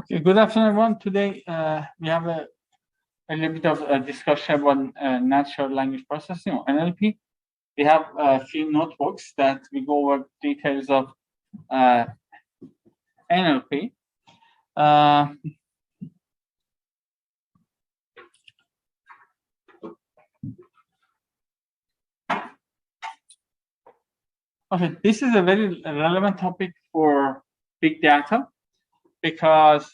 Okay, good afternoon, everyone. Today we have a little bit of a discussion about natural language processing or NLP. We have a few notebooks that we go over details of NLP. Okay, this is a very relevant topic for big data because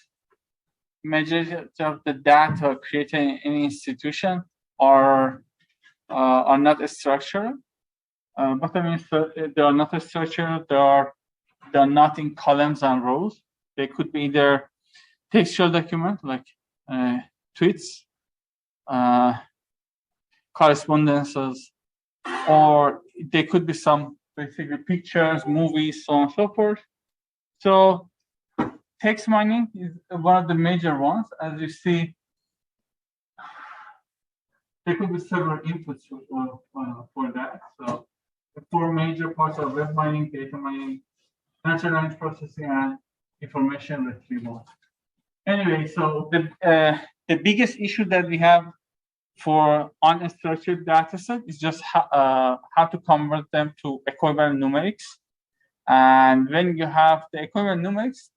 majority of the data created in any institution are not structured. But I mean, they are not structured. They are not in columns and rows. They could be either textual document like tweets, correspondences, or they could be some basically pictures, movies, so on and so forth. So text mining is one of the major ones. As you see, there could be several inputs for that. So the four major parts are web mining, data mining, natural language processing, and information retrieval. Anyway, so the biggest issue that we have for unstructured data set is just how to convert them to equivalent numerics. And when you have the equivalent numerics,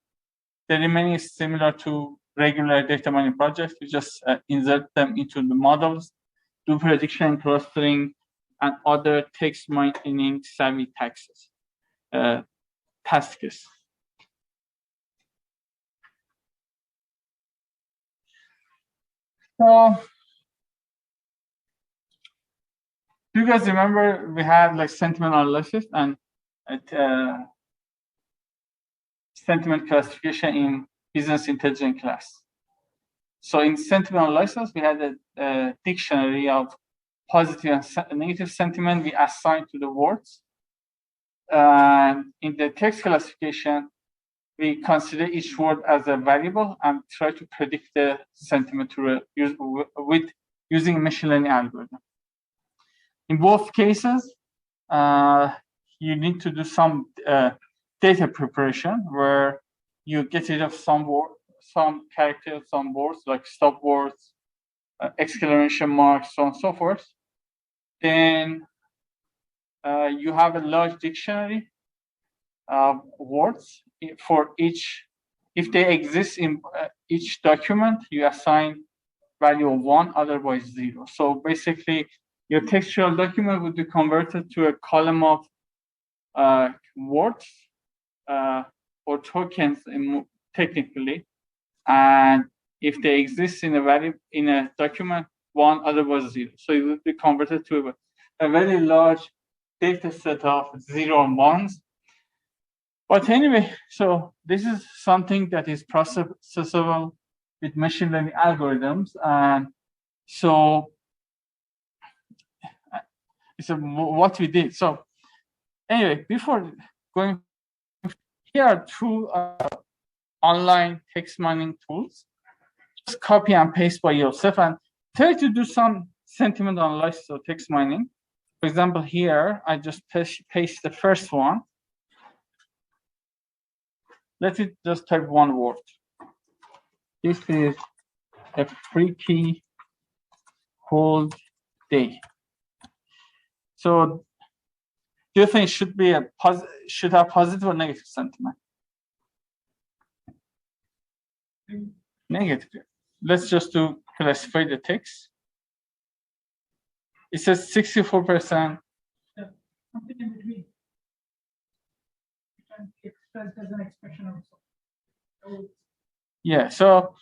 the remaining is similar to regular data mining projects. You just insert them into the models, do prediction, clustering, and other text mining savvy tasks. So, do you guys remember we had like sentiment analysis and sentiment classification in business intelligence class? So in sentiment analysis, we had a dictionary of positive and negative sentiment we assigned to the words. And in the text classification, we consider each word as a variable and try to predict the sentiment using machine learning algorithm. In both cases, you need to do some data preparation where you get rid of some characters, some words like stop words, exclamation marks, so on and so forth. Then you have a large dictionary of words for each. If they exist in each document, you assign value of 1, otherwise 0. So basically, your textual document would be converted to a column of words or tokens technically, and if they exist in a document, 1, otherwise 0. So it would be converted to a very large data set of 0 and 1s. But anyway, so this is something that is processable with machine learning algorithms, and so what we did. So anyway, before going, here are two online text mining tools. Just copy and paste by yourself and try to do some sentiment analysis or text mining. For example, here I just paste the first one. Let it just type one word. This is a freaky cold day. So do you think it should have positive or negative sentiment? Negative. Let's just classify the text. It says 64%. Something in between. You can express as an expression also. Yeah, so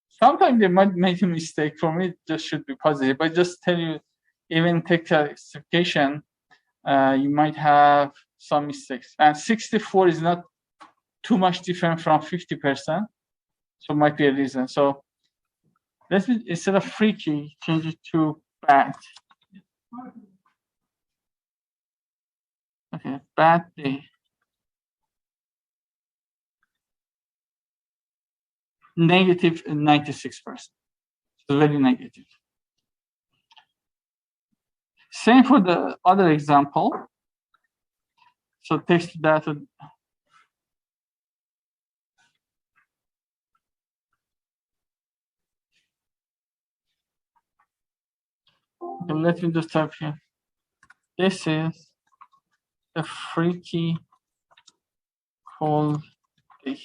sometimes they might make a mistake. For me, it just should be positive. But just tell you, even text classification, you might have some mistakes. And 64 is not too much different from 50%. So might be a reason. So let's instead of freaky, change it to bad. Okay, bad day. Negative 96%. So very negative. Same for the other example. So text data. Okay, let me just type here. This is a freaky cold day.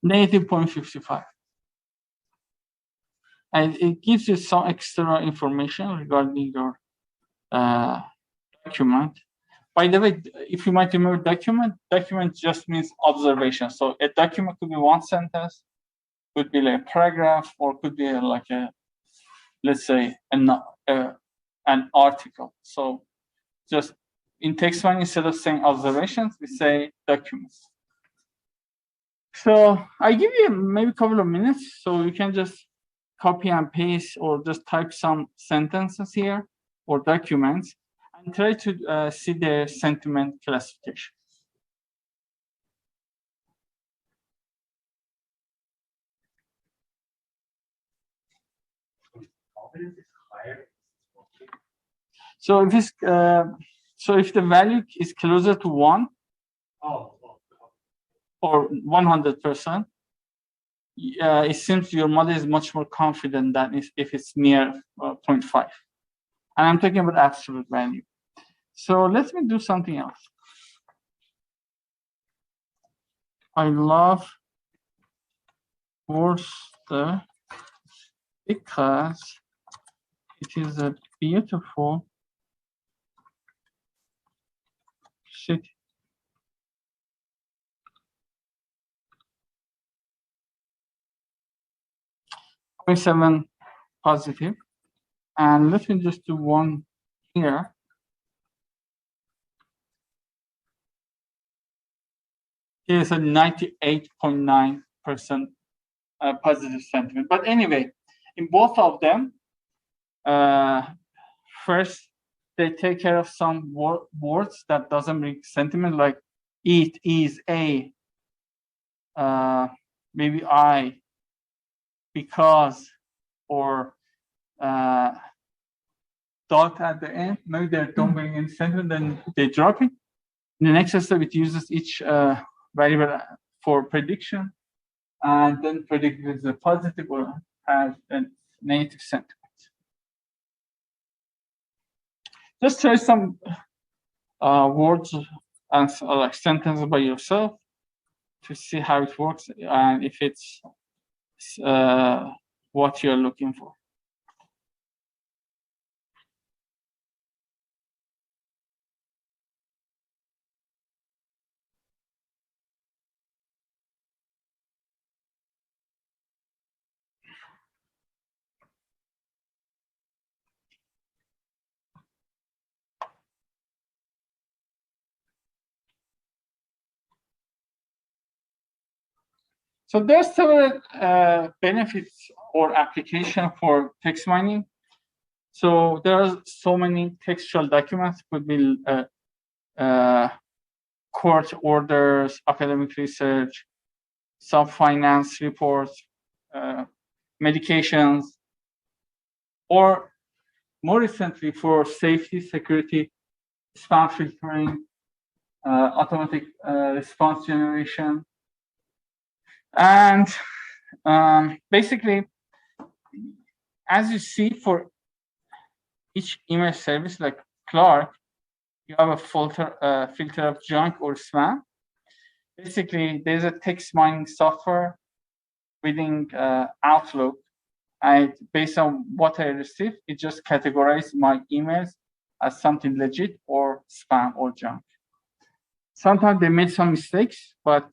Negative 0.55. And it gives you some extra information regarding your document. By the way, if you might remember document just means observation. So a document could be one sentence, could be like a paragraph, or could be like a, let's say, an article. So just in text one, instead of saying observations, we say documents. So I give you maybe a couple of minutes, so you can just copy and paste or just type some sentences here or documents and try to see the sentiment classification. So if it's so if the value is closer to 1 or 100%, it seems your model is much more confident than if it's near 0.5. And I'm talking about absolute value. So let me do something else. I love Worcester because it is a beautiful city. 0.7 positive. And let me just do one here. Here's a 98.9% positive sentiment. But anyway, in both of them, first, they take care of some words that doesn't make sentiment, like it is a, maybe I, because, or dot at the end. Maybe they don't bring in sentiment, then they drop it. In the next step, it uses each variable for prediction, and then predict if it's a positive or has a negative sentiment. Just try some words and like sentences by yourself to see how it works and if it's what you're looking for. So there's several benefits or application for text mining. So there are so many textual documents, could be court orders, academic research, some finance reports, medications, or more recently for safety, security, spam filtering, automatic response generation. And basically, as you see, for each email service like Clark, you have a filter of junk or spam. Basically, there's a text mining software within Outlook. And based on what I received, it just categorized my emails as something legit or spam or junk. Sometimes they made some mistakes, but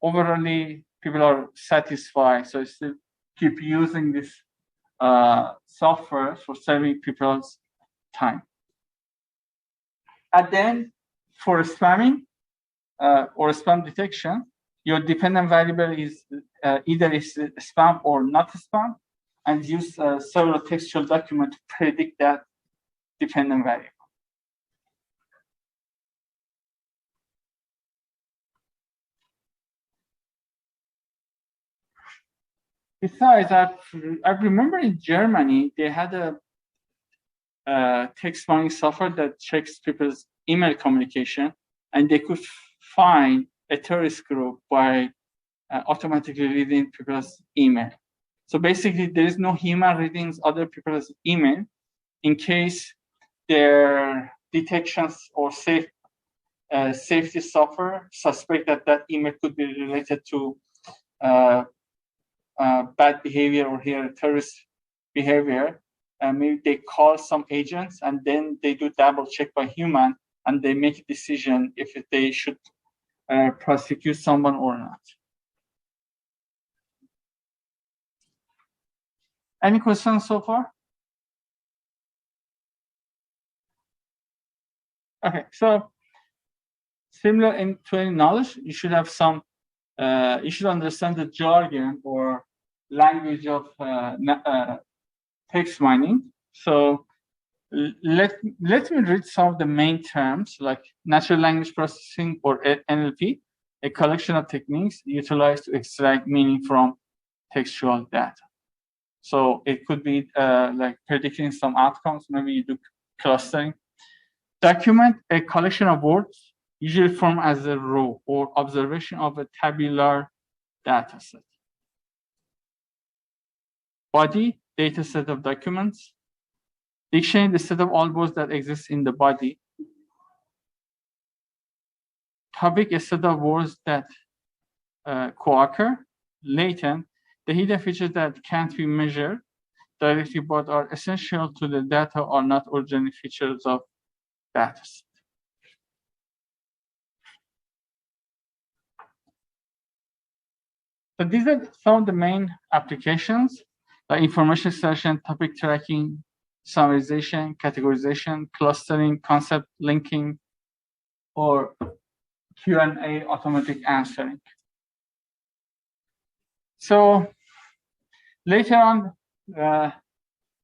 overall, people are satisfied. So I still keep using this software for saving people's time. And then for spamming or spam detection, your dependent variable is either is spam or not spam, and use several textual documents to predict that dependent variable. Besides, I remember in Germany, they had a text mining software that checks people's email communication, and they could find a terrorist group by automatically reading people's email. So basically, there is no human reading other people's email in case their detections or safety software suspect that email could be related to bad behavior or here terrorist behavior. Maybe they call some agents and then they do double check by human and they make a decision if they should prosecute someone or not. Any questions so far? Okay, so similar in to knowledge, you should have some, you should understand the jargon or language of text mining. So let me read some of the main terms like natural language processing or NLP, a collection of techniques utilized to extract meaning from textual data. So it could be like predicting some outcomes. Maybe you do clustering. Document, a collection of words usually formed as a row or observation of a tabular data set. Body, data set of documents. Dictionary, the set of all words that exist in the body. Topic, a set of words that co-occur. Latent, the hidden features that can't be measured directly but are essential to the data are not original features of data set. So these are some of the main applications, like information selection, topic tracking, summarization, categorization, clustering, concept linking, or Q&A automatic answering. So later on,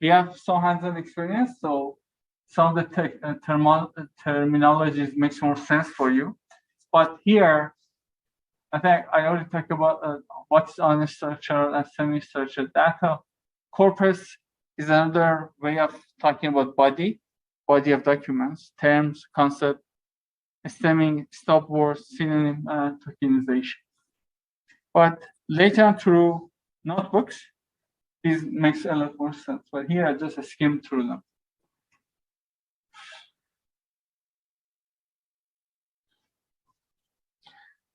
we have some hands-on experience, so some of the terminologies makes more sense for you. But here, I think I already talked about what's unstructured and semi-structured data. Corpus is another way of talking about body of documents, terms, concept, stemming, stop words, synonym, and tokenization. But later on through notebooks, this makes a lot more sense. But here I just skimmed through them.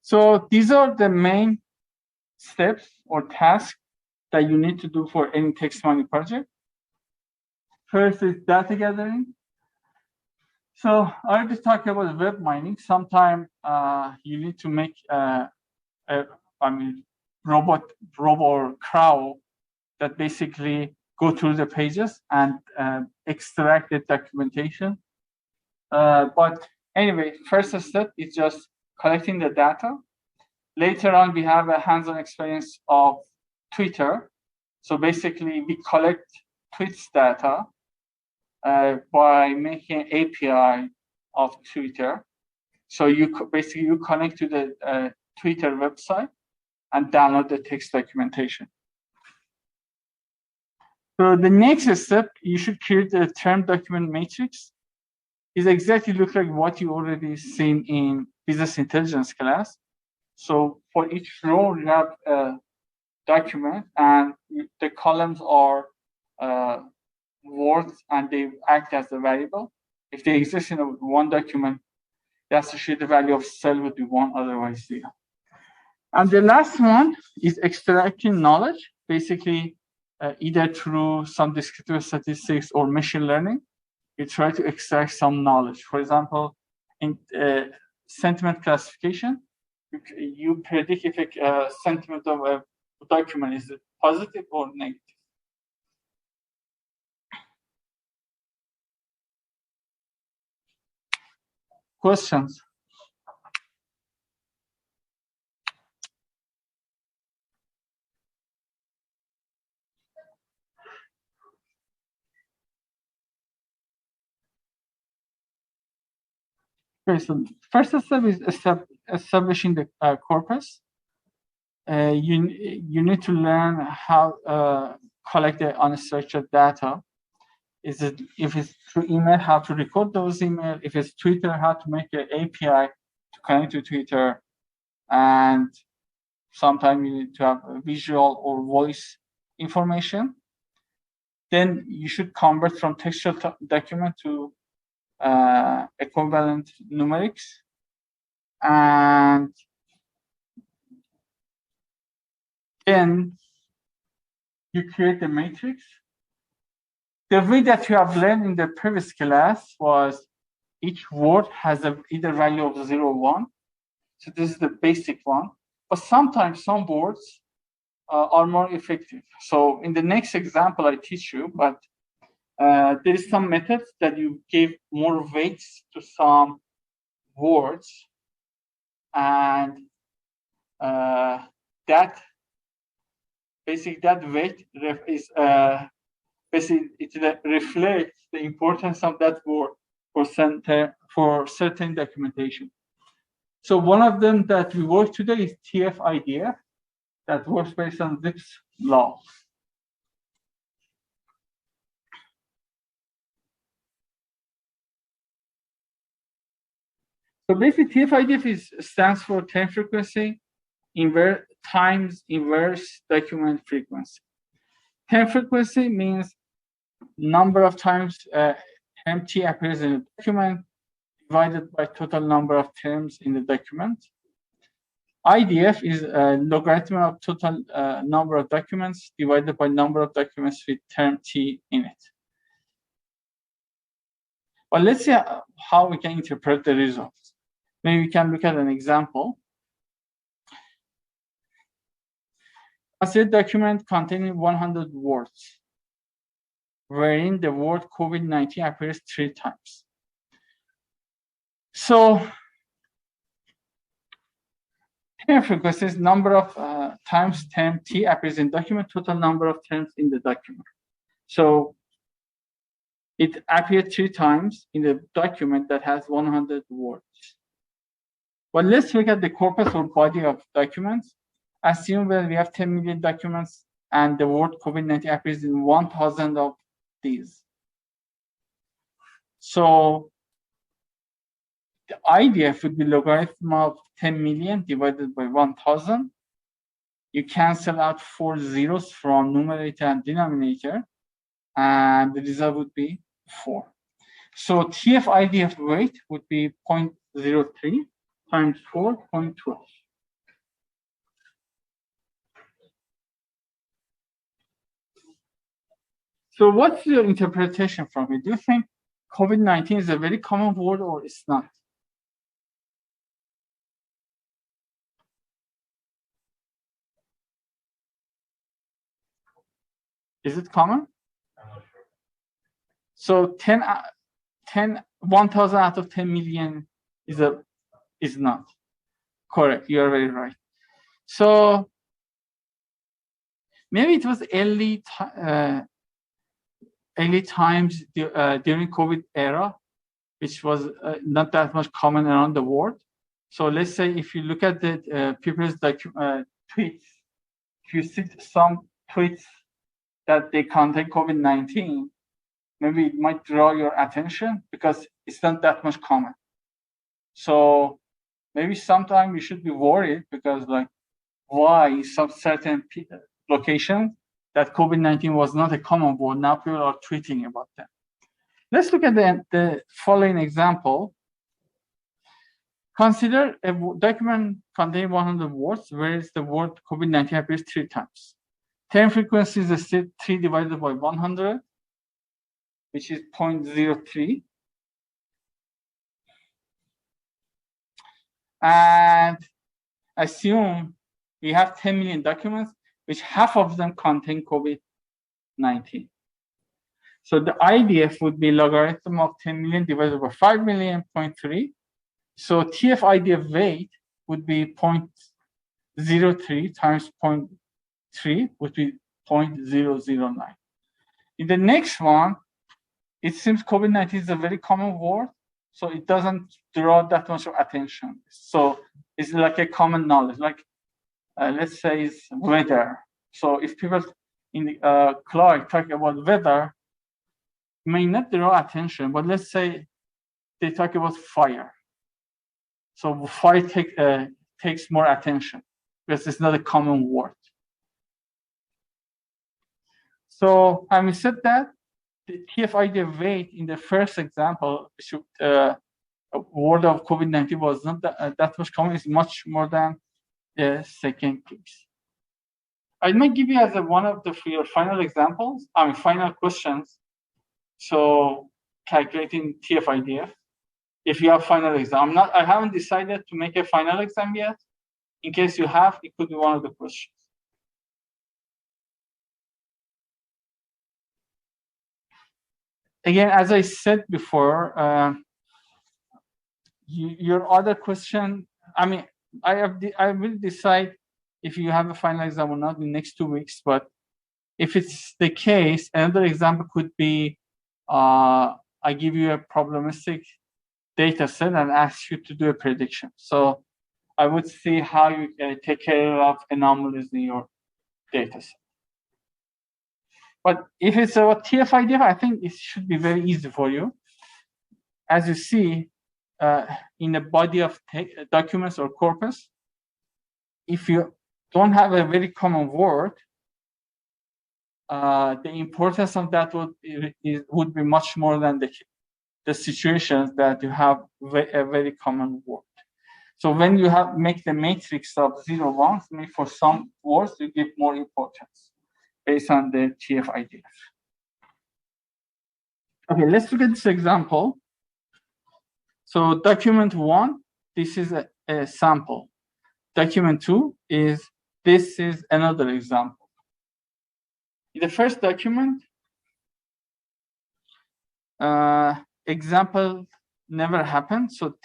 So these are the main steps or tasks that you need to do for any text mining project. First is data gathering. So I already talked about web mining. Sometimes you need to make robot or crow that basically go through the pages and extract the documentation. But anyway, first step is just collecting the data. Later on, we have a hands-on experience of Twitter. So basically, we collect tweets data by making an API of Twitter. So you basically connect to the Twitter website and download the text documentation. So the next step, you should create a term document matrix. It exactly looks like what you already seen in business intelligence class. So for each row, you have a document, and the columns are words, and they act as a variable. If they exist in one document, the associated value of cell would be 1, otherwise 0. And the last one is extracting knowledge, basically either through some descriptive statistics or machine learning. You try to extract some knowledge. For example, in sentiment classification, you predict if a sentiment of a document is positive or negative. Questions? Okay, so first step is establishing the corpus. You need to learn how collect the unstructured data. If it's through email, how to record those emails. If it's Twitter, how to make an API to connect to Twitter. And Sometimes you need to have a visual or voice information. Then you should convert from textual document to equivalent numerics. And then you create a matrix. The way that you have learned in the previous class was each word has either value of 0 or 1. So this is the basic one. But sometimes some words are more effective. So in the next example I teach you, but there is some methods that you give more weights to some words, and that basically that weight is basically it reflects the importance of that word for certain documentation. So one of them that we work today is TF-IDF that works based on this law. So basically TF-IDF stands for term frequency times inverse document frequency. Term frequency means number of times term T appears in a document divided by total number of terms in the document. IDF is a logarithm of total number of documents divided by number of documents with term T in it. But let's see how we can interpret the results. Maybe we can look at an example. Consider a document containing 100 words, wherein the word COVID-19 appears 3 times. So term frequency is number of times term T appears in document, total number of terms in the document. So it appeared 3 times in the document that has 100 words. But let's look at the corpus or body of documents. Assume that we have 10 million documents and the word COVID-19 appears in 1,000 of these. So the IDF would be logarithm of 10 million divided by 1,000. You cancel out 4 zeros from numerator and denominator, and the result would be 4. So TF-IDF weight would be 0.03 times 4, 0.12. So what's your interpretation from it? Do you think COVID-19 is a very common word or it's not? Is it common? I'm not sure. So 1,000 out of 10 million is not. Correct, you are very right. So maybe it was early times during COVID era, which was not that much common around the world. So let's say if you look at the people's tweets, if you see some tweets that they contain COVID-19, maybe it might draw your attention because it's not that much common. So maybe sometimes you should be worried because like why some certain locations that COVID-19 was not a common word, now people are tweeting about them. Let's look at the following example. Consider a document containing 100 words, where the word COVID-19 appears 3 times. Term frequency is still 3 divided by 100, which is 0.03. And assume we have 10 million documents, which half of them contain COVID-19. So the IDF would be logarithm of 10 million divided by 5 million, 0.3. So TF-IDF weight would be 0.03 times 0.3, would be 0.009. In the next one, it seems COVID-19 is a very common word, so it doesn't draw that much of attention. So it's like a common knowledge, like let's say it's weather. So if people in the Clark talk about weather, may not draw attention, but let's say they talk about fire. So fire takes more attention. because it's not a common word. So having said that, the TF-IDF weight in the first example, word of COVID-19 was not that much common. It's much more than the second case. I might give you as one of your final examples, final questions. So calculating TF-IDF. If you have final exam, I haven't decided to make a final exam yet. In case you have, it could be one of the questions. Again, as I said before, your other question, I will decide if you have a final exam or not in the next 2 weeks. But if it's the case, another example could be, I give you a probabilistic data set and ask you to do a prediction. So I would see how you take care of anomalies in your data set. But if it's about TF-IDF, I think it should be very easy for you. As you see, in the body of documents or corpus, if you don't have a very common word, the importance of that would be much more than the situations that you have a very common word. So when you make the matrix of 0, 1s, maybe for some words you give more importance based on the TF-IDF. Okay, let's look at this example. So document 1, this is a sample. Document 2 this is another example. In the first document, example never happened. So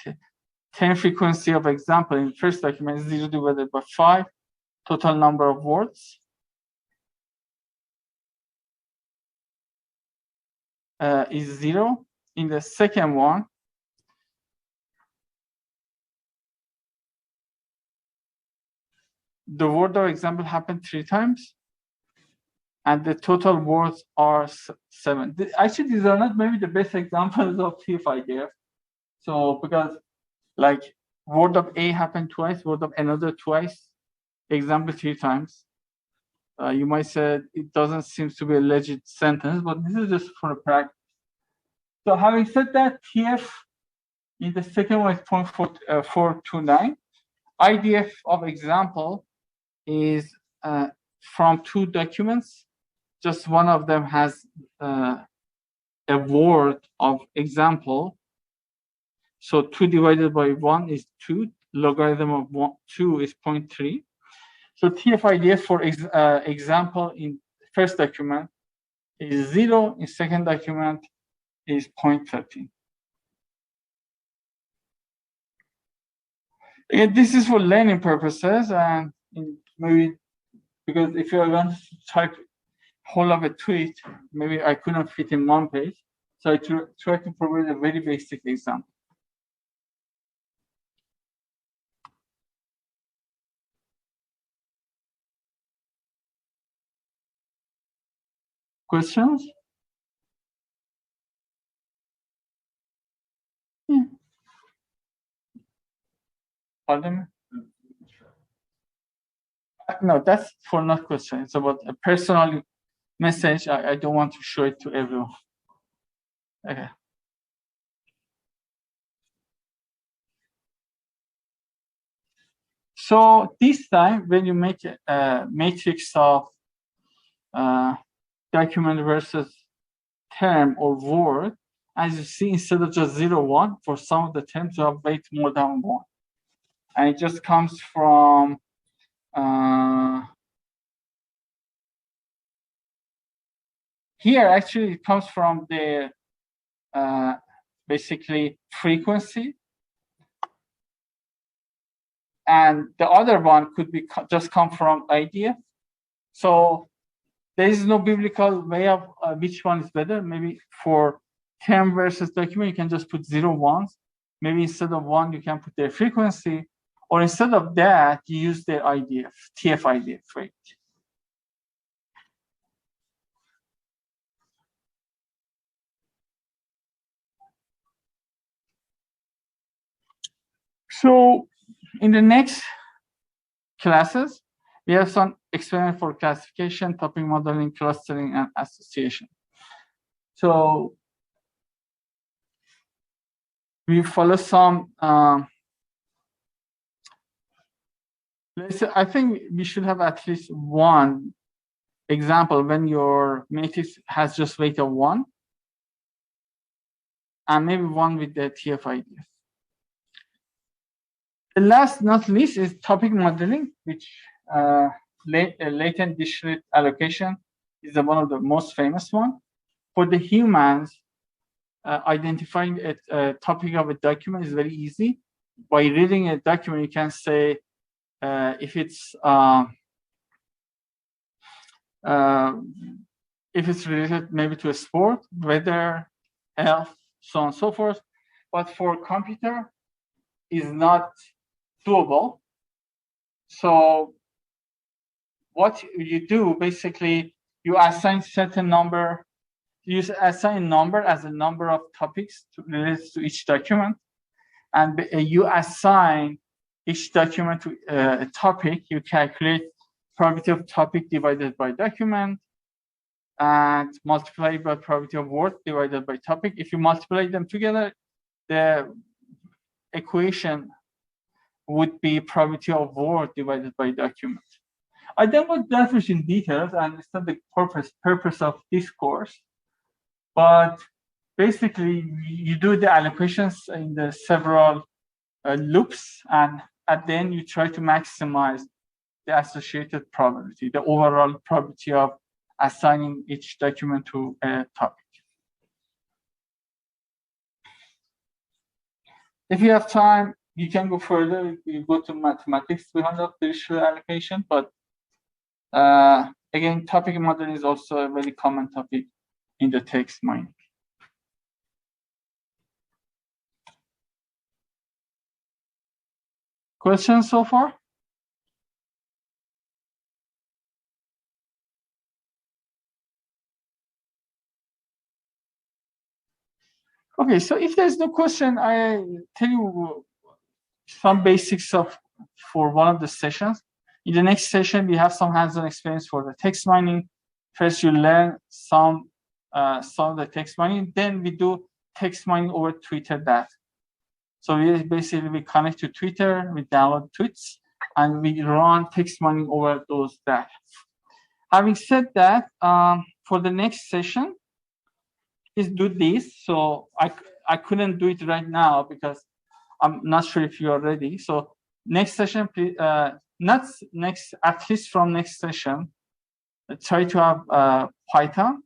10 frequency of example in first document is 0 divided by 5, total number of words. Is 0. In the second one, the word of example happened 3 times, and the total words are 7. Actually, these are not maybe the best examples of TF-IDF. So because like word of A happened twice, word of another twice, example 3 times. You might say it doesn't seem to be a legit sentence, but this is just for a practice. So having said that, TF in the second one is 0.429. IDF of example is from 2 documents. Just one of them has a word of example. So 2 divided by 1 is 2. Logarithm of 2 is 0.3. So TF-IDF for example in first document is 0. In second document is 0.13. Again, this is for learning purposes, and maybe because if you're going to type whole of a tweet, maybe I couldn't fit in one page. So I try to provide a very basic example. Questions? Yeah. Pardon me? No, that's for not question. It's about a personal message. I don't want to show it to everyone. Okay. So this time, when you make a matrix of document versus term or word, as you see, instead of just 0, 1, for some of the terms, you have weight more than 1. And it just comes from here, actually, it comes from the basically frequency. And the other one could be just come from idea. So there is no biblical way of which one is better. Maybe for term versus document, you can just put 0, 1s. Maybe instead of 1, you can put their frequency. Or instead of that, you use their IDF, TF-IDF rate. So in the next classes, we have some experiment for classification, topic modeling, clustering, and association. So we follow some, I think we should have at least one example when your matrix has just weight of 1, and maybe one with the TF-IDs. The last, not least, is topic modeling, which latent discrete allocation is one of the most famous one. For the humans, identifying a topic of a document is very easy. By reading a document, you can say if it's related maybe to a sport, weather, health, so on and so forth. But for computer, is not doable. So what you do, basically, you assign certain number, you assign number as a number of topics related to each document, and you assign each document to a topic. You calculate probability of topic divided by document, and multiply by probability of word divided by topic. If you multiply them together, the equation would be probability of word divided by document. I don't want to delve in details. I understand the purpose of this course, but basically you do the allocations in the several loops, and at the end you try to maximize the associated probability, the overall probability of assigning each document to a topic. If you have time, you can go further. You go to mathematics behind the discrete allocation, but again, topic modeling is also a very common topic in the text mining. Questions so far? Okay, so if there's no question, I tell you some basics for one of the sessions. In the next session, we have some hands-on experience for the text mining. First, you learn some of the text mining. Then we do text mining over Twitter data. So we connect to Twitter, we download tweets, and we run text mining over those data. Having said that, for the next session, please do this. So I couldn't do it right now because I'm not sure if you are ready. So next session, please, not next, at least from next session, try to have Python.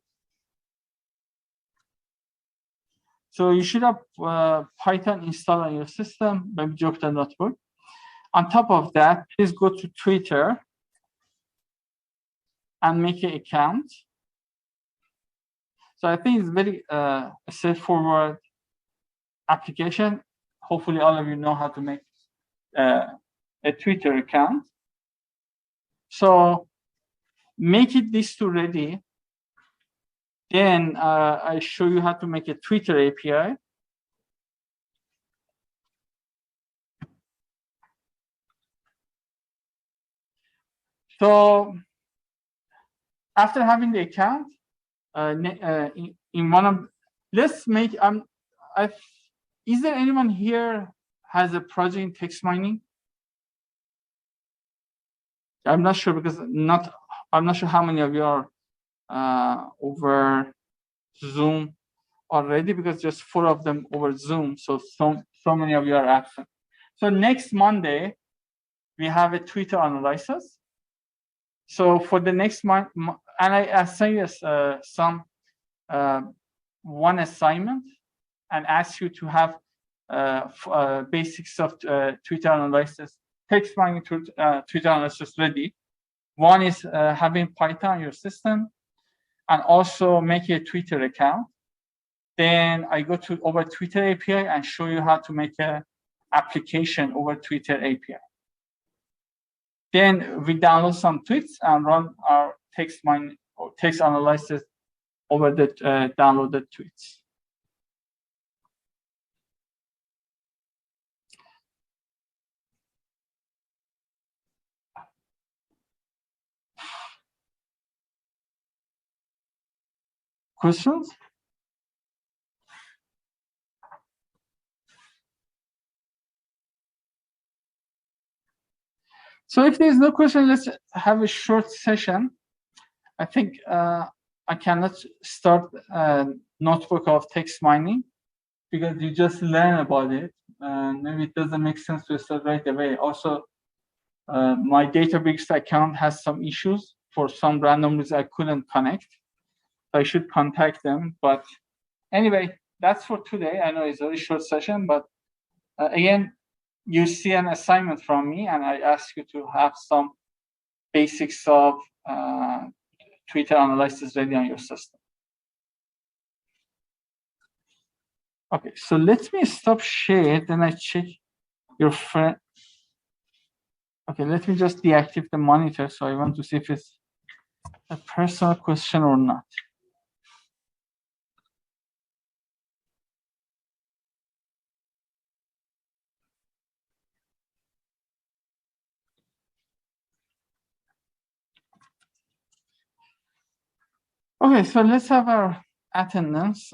So you should have Python installed on your system, maybe Jupyter Notebook. On top of that, please go to Twitter and make an account. So I think it's very straightforward application. Hopefully all of you know how to make a Twitter account. So make it these two ready. Then I show you how to make a Twitter API. So after having the account, in one of, let's make, is there anyone here has a project in text mining? I'm not sure because I'm not sure how many of you are over Zoom already, because just 4 of them over Zoom. So many of you are absent. So next Monday, we have a Twitter analysis. So for the next month, and I assign you some one assignment and ask you to have basics of Twitter analysis, text mining Twitter analysis ready. One is having Python in your system, and also make a Twitter account. Then I go to over Twitter API and show you how to make an application over Twitter API. Then we download some tweets and run our text mining or text analysis over the downloaded tweets. Questions? So if there's no question, let's have a short session. I think I cannot start a notebook of text mining because you just learn about it, and maybe it doesn't make sense to start right away. Also, my Databricks account has some issues. For some random reason, I couldn't connect. I should contact them. But anyway, that's for today. I know it's a very short session, but again, you see an assignment from me, and I ask you to have some basics of Twitter analysis ready on your system. Okay, so let me stop share, then I check your friend. Okay, let me just deactivate the monitor. So I want to see if it's a personal question or not. Okay, so let's have our attendance.